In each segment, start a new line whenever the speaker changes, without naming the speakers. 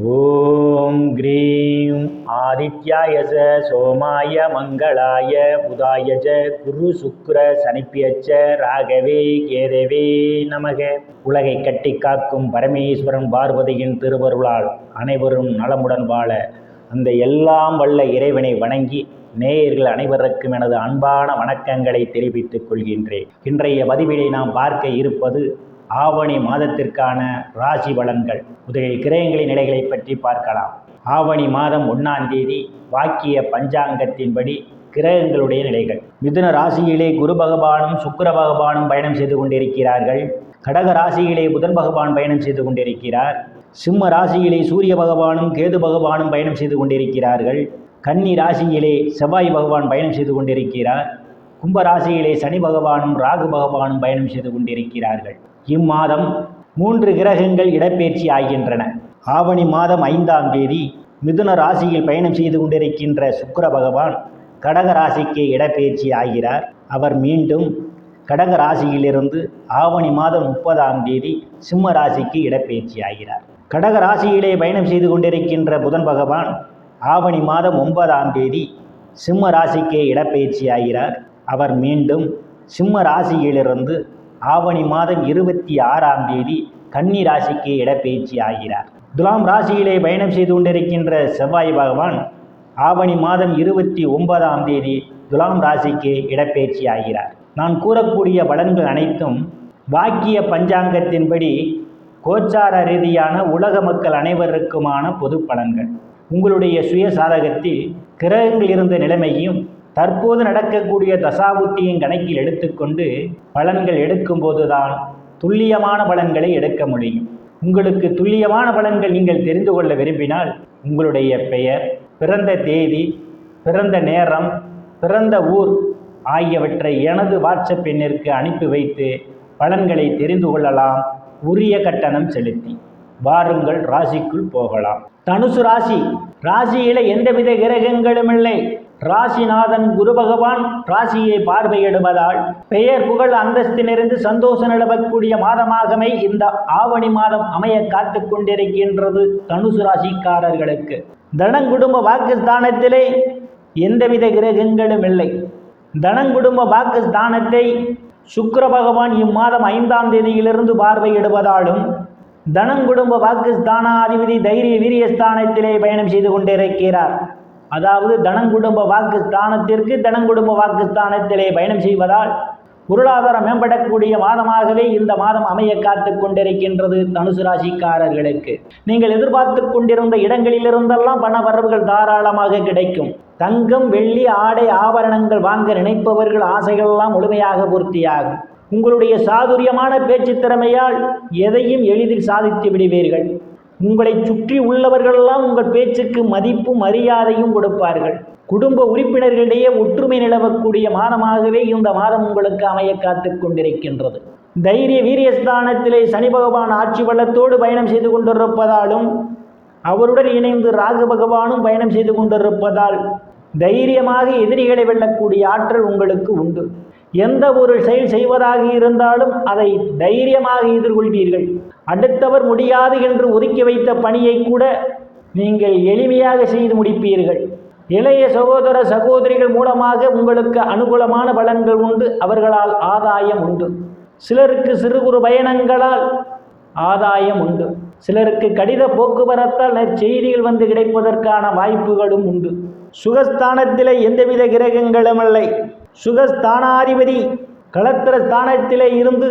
ஓம் cream ஆதித்யாயச சோமாய மங்களாய புதாயஜ குரு சுக்ர சனிப்பியச்ச ராகவே கேதவே நமக. உலகை கட்டி காக்கும் பரமேஸ்வரன் பார்வதியின் திருவருளால் அனைவரும் நலமுடன் வாழ அந்த எல்லாம் வல்ல இறைவனை வணங்கி நேயர்கள் அனைவருக்கும் எனது அன்பான வணக்கங்களை தெரிவித்துக் கொள்கின்றேன். இன்றைய பதிவினை நாம் பார்க்க இருப்பது ஆவணி மாதத்திற்கான ராசி பலன்கள். முதலில் கிரகங்களின் நிலைகளை பற்றி பார்க்கலாம். ஆவணி மாதம் 1ஆம் தேதி வாக்கிய பஞ்சாங்கத்தின்படி கிரகங்களுடைய நிலைகள். மிதுன ராசியிலே குரு பகவானும் சுக்கிர பகவானும் பயணம் செய்து கொண்டிருக்கிறார்கள். கடக ராசியிலே புதன் பகவான் பயணம் செய்து கொண்டிருக்கிறார். சிம்ம ராசியிலே சூரிய பகவானும் கேது பகவானும் பயணம் செய்து கொண்டிருக்கிறார்கள். கன்னி ராசியிலே செவ்வாய் பகவான் பயணம் செய்து கொண்டிருக்கிறார். கும்ப ராசியிலே சனி பகவானும் ராகு பகவானும் பயணம் செய்து கொண்டிருக்கிறார்கள். இம்மாதம் 3 கிரகங்கள் இடப்பெயர்ச்சி ஆகின்றன. ஆவணி மாதம் 5ஆம் தேதி மிதுன ராசியில் பயணம் செய்து கொண்டிருக்கின்ற சுக்கிர பகவான் கடக ராசிக்கு இடப்பெயர்ச்சி ஆகிறார். அவர் மீண்டும் கடக ராசியிலிருந்து ஆவணி மாதம் 30ஆம் தேதி சிம்ம ராசிக்கு இடப்பெயர்ச்சி ஆகிறார். கடக ராசியிலே பயணம் செய்து கொண்டிருக்கின்ற புதன் பகவான் ஆவணி மாதம் 9ஆம் தேதி சிம்ம ராசிக்கு இடப்பெயர்ச்சி ஆகிறார். அவர் மீண்டும் சிம்ம ராசியிலிருந்து ஆவணி மாதம் 26ஆம் தேதி கன்னி ராசிக்கு இடப்பெயர்ச்சி ஆகிறார். துலாம் ராசியிலே பயணம் செய்து கொண்டிருக்கின்ற செவ்வாய் பகவான் ஆவணி மாதம் 29ஆம் தேதி துலாம் ராசிக்கு இடப்பெயர்ச்சி ஆகிறார். நான் கூறக்கூடிய பலன்கள் அனைத்தும் வாக்கிய பஞ்சாங்கத்தின்படி கோச்சார ரீதியான உலக மக்கள் அனைவருக்குமான பொது பலன்கள். உங்களுடைய சுய சாதகத்தில் கிரகங்கள் இருந்த நிலைமையும் தற்போது நடக்கக்கூடிய தசாபுத்தியின் கணக்கில் எடுத்துக்கொண்டு பலன்கள் எடுக்கும்போதுதான் துல்லியமான பலன்களை எடுக்க முடியும். உங்களுக்கு துல்லியமான பலன்கள் நீங்கள் தெரிந்து கொள்ள விரும்பினால் உங்களுடைய பெயர், பிறந்த தேதி, பிறந்த நேரம், பிறந்த ஊர் ஆகியவற்றை எனது வாட்ஸ்அப் எண்ணிற்கு அனுப்பி வைத்து பலன்களை தெரிந்து கொள்ளலாம், உரிய கட்டணம் செலுத்தி. வாருங்கள், ராசிக்குள் போகலாம். தனுசு ராசி. ராசியில எந்தவித கிரகங்களும் இல்லை. ராசிநாதன் குரு பகவான் ராசியை பார்வையிடுவதால் பெயர் புகழ் அந்தஸ்திலிருந்து சந்தோஷம் நிலவக்கூடிய மாதமாகவே இந்த ஆவணி மாதம் அமைய காத்து கொண்டிருக்கின்றது தனுசு ராசிக்காரர்களுக்கு. தனங்குடும்ப வாக்குஸ்தானத்திலே எந்தவித கிரகங்களும் இல்லை. தனங்குடும்ப வாக்குஸ்தானத்தை சுக்கிர பகவான் இம்மாதம் 5ஆம் தேதியிலிருந்து பார்வையிடுவதாலும் தனங்குடும்ப வாக்குஸ்தானாதிபதி தைரிய வீரியஸ்தானத்திலே பயணம் செய்து கொண்டிருக்கிறார். அதாவது தனங்குடும்ப வாக்குஸ்தானத்திற்கு தனங்குடும்ப வாக்குஸ்தானத்திலே பயணம் செய்வதால் பொருளாதாரம் மேம்படக்கூடிய மாதமாகவே இந்த மாதம் அமைய காத்து கொண்டிருக்கின்றது தனுசு ராசிக்காரர்களுக்கு. நீங்கள் எதிர்பார்த்து கொண்டிருந்த இடங்களிலிருந்தெல்லாம் பண வரவுகள் தாராளமாக கிடைக்கும். தங்கம், வெள்ளி, ஆடை, ஆபரணங்கள் வாங்க நினைப்பவர்கள் ஆசைகளெல்லாம் முழுமையாக பூர்த்தியாகும். உங்களுடைய சாதுரியமான பேச்சு திறமையால் எதையும் எளிதில் சாதித்து விடுவீர்கள். உங்களை சுற்றி உள்ளவர்களெல்லாம் உங்கள் பேச்சுக்கு மதிப்பும் மரியாதையும் கொடுப்பார்கள். குடும்ப உறுப்பினர்களிடையே ஒற்றுமை நிலவக்கூடிய மாதமாகவே இந்த மாதம் உங்களுக்கு அமைய காத்து கொண்டிருக்கின்றது. தைரிய வீரியஸ்தானத்திலே சனி பகவான் ஆட்சி பலத்தோடு பயணம் செய்து கொண்டிருப்பதாலும் அவருடன் இணைந்து ராகு பகவானும் பயணம் செய்து கொண்டிருப்பதால் தைரியமாக எதிரிகளை வெல்லக்கூடிய ஆற்றல் உங்களுக்கு உண்டு. எந்த ஒரு செயல் செய்வதாக இருந்தாலும் அதை தைரியமாக எதிர்கொள்வீர்கள். அடுத்தவர் முடியாது என்று ஒதுக்கி வைத்த பணியை கூட நீங்கள் எளிமையாக செய்து முடிப்பீர்கள். இளைய சகோதர சகோதரிகள் மூலமாக உங்களுக்கு அனுகூலமான பலன்கள் உண்டு. அவர்களால் ஆதாயம் உண்டு. சிலருக்கு சிறு குறு பயணங்களால் ஆதாயம் உண்டு. சிலருக்கு கடித போக்குவரத்தால் செய்திகள் வந்து கிடைப்பதற்கான வாய்ப்புகளும் உண்டு. சுகஸ்தானத்திலே எந்தவித கிரகங்களும் இல்லை. சுகஸ்தானாதிபதி களத்திர ஸ்தானத்திலே இருந்து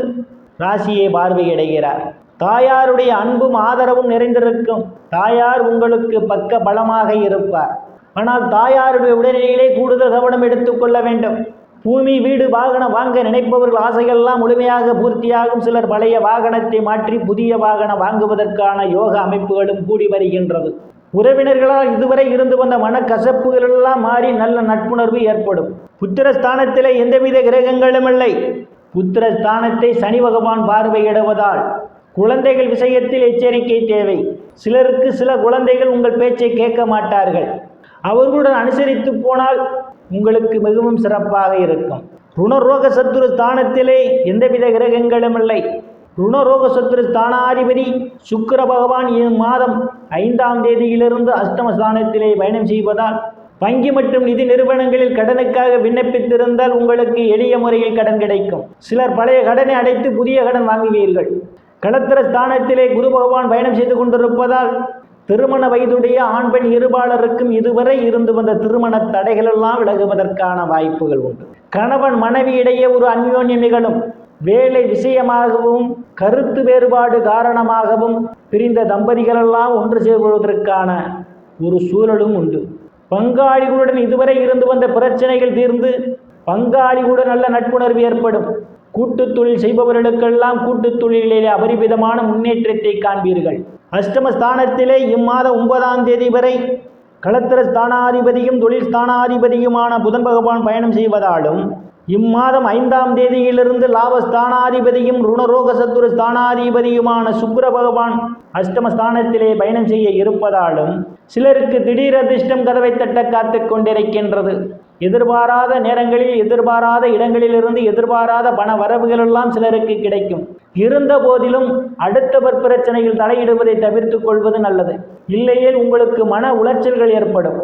ராசியை பார்வையிடுகிறார். தாயாருடைய அன்பும் ஆதரவும் நிறைந்திருக்கும். தாயார் உங்களுக்கு பக்க பலமாக இருப்பார். ஆனால் தாயாருடைய உடல்நிலையிலே கூடுதல் கவனம் எடுத்துக்கொள்ள வேண்டும். பூமி, வீடு, வாகனம் வாங்க நினைப்பவர்கள் ஆசைகள்லாம் முழுமையாக பூர்த்தியாகும். சிலர் பழைய வாகனத்தை மாற்றி புதிய வாகனம் வாங்குவதற்கான யோக அமைப்புகளும் கூடி வருகின்றது. உறவினர்களால் இதுவரை இருந்து வந்த மனக்கசப்புகள் எல்லாம் மாறி நல்ல நட்புணர்வு ஏற்படும். புத்திரஸ்தானத்திலே எந்தவித கிரகங்களும் இல்லை. புத்திரஸ்தானத்தை சனி பகவான் பார்வையிடுவதால் குழந்தைகள் விஷயத்தில் எச்சரிக்கை தேவை. சிலருக்கு சில குழந்தைகள் உங்கள் பேச்சை கேட்க மாட்டார்கள். அவர்களுடன் அனுசரித்து போனால் உங்களுக்கு மிகவும் சிறப்பாக இருக்கும். ருணரோக சத்துரு ஸ்தானத்திலே எந்தவித கிரகங்களும் இல்லை. ருணரோக சத்துரு ஸ்தானாதிபதி சுக்கிர பகவான் இம்மாதம் 5ஆம் தேதியிலிருந்து அஷ்டமஸ்தானத்திலே பயணம் செய்வதால் வங்கி மற்றும் நிதி நிறுவனங்களில் கடனுக்காக விண்ணப்பித்திருந்தால் உங்களுக்கு எளிய முறையில் கடன் கிடைக்கும். சிலர் பழைய கடனை அடைத்து புதிய கடன் வாங்குவீர்கள். களத்திர ஸ்தானத்திலே குரு பகவான் பயணம் செய்து கொண்டிருப்பதால் திருமண வயதுடைய ஆண் பெண் இருபாலருக்கும் இதுவரை இருந்து வந்த திருமண தடைகளெல்லாம் விலகுவதற்கான வாய்ப்புகள் உண்டு. கணவன் மனைவி இடையே ஒரு அந்யோன்யம் நிகழும். வேலை விஷயமாகவும் கருத்து வேறுபாடு காரணமாகவும் பிரிந்த தம்பதிகளெல்லாம் ஒன்று சேர்வதற்கான ஒரு சூழலும் உண்டு. பங்காளிகளுடன் இதுவரை இருந்து வந்த பிரச்சனைகள் தீர்ந்து பங்காளிகளுடன் நல்ல நட்புணர்வு ஏற்படும். கூட்டுத் தொழில் செய்பவர்களுக்கெல்லாம் கூட்டுத் தொழிலிலே அபரிமிதமான முன்னேற்றத்தை காண்பீர்கள். அஷ்டமஸ்தானத்திலே இம்மாதம் 9ஆம் தேதி வரை களத்திர ஸ்தானாதிபதியும் தொழில் ஸ்தானாதிபதியுமான புதன் பகவான் பயணம் செய்வதாலும் இம்மாதம் 5ஆம் தேதியிலிருந்து லாபஸ்தானாதிபதியும் ருணரோக சத்துரு ஸ்தானாதிபதியுமான சுக்கிர பகவான் அஷ்டமஸ்தானத்திலே பயணம் செய்ய இருப்பதாலும் சிலருக்கு திடீர் அதிர்ஷ்டம் கதவை தட்ட காத்து கொண்டிருக்கின்றது. எதிர்பாராத நேரங்களில் எதிர்பாராத இடங்களிலிருந்து எதிர்பாராத பண வரவுகளெல்லாம் சிலருக்கு கிடைக்கும். இருந்த போதிலும் அடுத்தவர் பிரச்சனையில் தலையிடுவதை தவிர்த்து கொள்வது நல்லது. இல்லையேல் உங்களுக்கு மன உளைச்சல்கள் ஏற்படும்.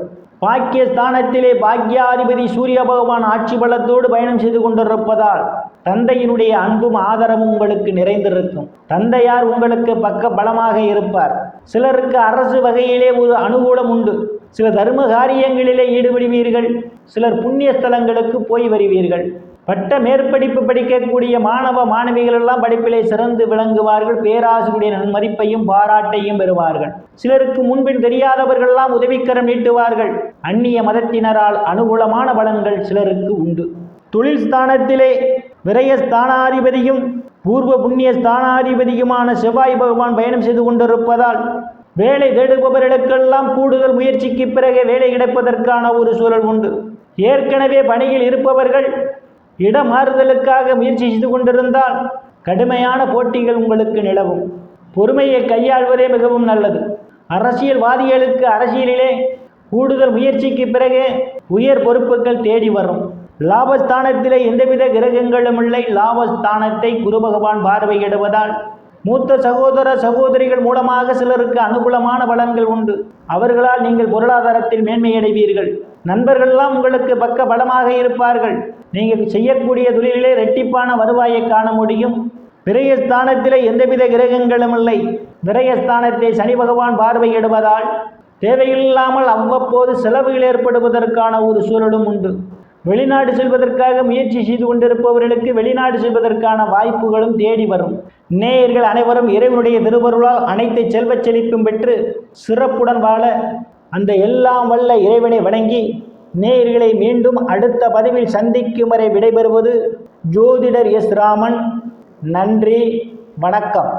பாக்கியஸ்தானத்திலே பாக்யாதிபதி சூரிய பகவான் ஆட்சி பலத்தோடு பயணம் செய்து கொண்டிருப்பதால் தந்தையினுடைய அன்பும் ஆதரவும் உங்களுக்கு நிறைந்திருக்கும். தந்தையார் உங்களுக்கு பக்க பலமாக இருப்பார். சிலருக்கு அரசு வகையிலே ஒரு அனுகூலம் உண்டு. சில தர்ம காரியங்களிலே ஈடுபடுவீர்கள். சிலர் புண்ணிய ஸ்தலங்களுக்கு போய் வருவீர்கள். பட்ட மேற்படிப்பு படிக்கக்கூடிய மாணவ மாணவிகள் எல்லாம் படிப்பிலே சிறந்து விளங்குவார்கள். பேராசிரியருடைய நன்மதிப்பையும் பாராட்டையும் பெறுவார்கள். சிலருக்கு முன்பின் தெரியாதவர்களெல்லாம் உதவிக்கரம் நீட்டுவார்கள். அந்நிய மதத்தினரால் அனுகூலமான பலன்கள் சிலருக்கு உண்டு. தொழில் ஸ்தானத்திலே விரயஸ்தானாதிபதியும் பூர்வ புண்ணிய ஸ்தானாதிபதியுமான செவ்வாய் பகவான் பயணம் செய்து கொண்டிருப்பதால் வேலை தேடுபவர்களுக்கெல்லாம் கூடுதல் முயற்சிக்கு பிறகு வேலை கிடைப்பதற்கான ஒரு சூழல் உண்டு. ஏற்கனவே பணியில் இருப்பவர்கள் இடமாறுதலுக்காக முயற்சி செய்து கொண்டிருந்தால் கடுமையான போட்டிகள் உங்களுக்கு நிலவும். பொறுமையை கையாள்வதே மிகவும் நல்லது. அரசியல்வாதிகளுக்கு அரசியலிலே கூடுதல் முயற்சிக்கு பிறகு உயர் பொறுப்புகள் தேடி வரும். லாபஸ்தானத்திலே எந்தவித கிரகங்களும் இல்லை. லாபஸ்தானத்தை குரு பகவான் பார்வையிடுவதால் மூத்த சகோதர சகோதரிகள் மூலமாக சிலருக்கு அனுகூலமான பலன்கள் உண்டு. அவர்களால் நீங்கள் பொருளாதாரத்தில் மேன்மையடைவீர்கள். நண்பர்களெல்லாம் உங்களுக்கு பக்க பலமாக இருப்பார்கள். நீங்கள் செய்யக்கூடிய தொழிலிலே இரட்டிப்பான வருவாயை காண முடியும். விரயஸ்தானத்திலே எந்தவித கிரகங்களும் இல்லை. விரயஸ்தானத்தை சனி பகவான் பார்வையிடுவதால் தேவையில்லாமல் அவ்வப்போது செலவுகள் ஏற்படுவதற்கான ஒரு சூழலும் உண்டு. வெளிநாடு செல்வதற்காக முயற்சி செய்து கொண்டிருப்பவர்களுக்கு வெளிநாடு செல்வதற்கான வாய்ப்புகளும் தேடி வரும். நேயர்கள் அனைவரும் இறைவனுடைய திருவருளால் அனைத்து செல்வச் செழிப்பும் பெற்று சிறப்புடன் வாழ அந்த எல்லாம் வல்ல இறைவனை வணங்கி நேயர்களை மீண்டும் அடுத்த பதிவில் சந்திக்கும் வரை விடைபெறுவது ஜோதிடர் எஸ் ராமன். நன்றி, வணக்கம்.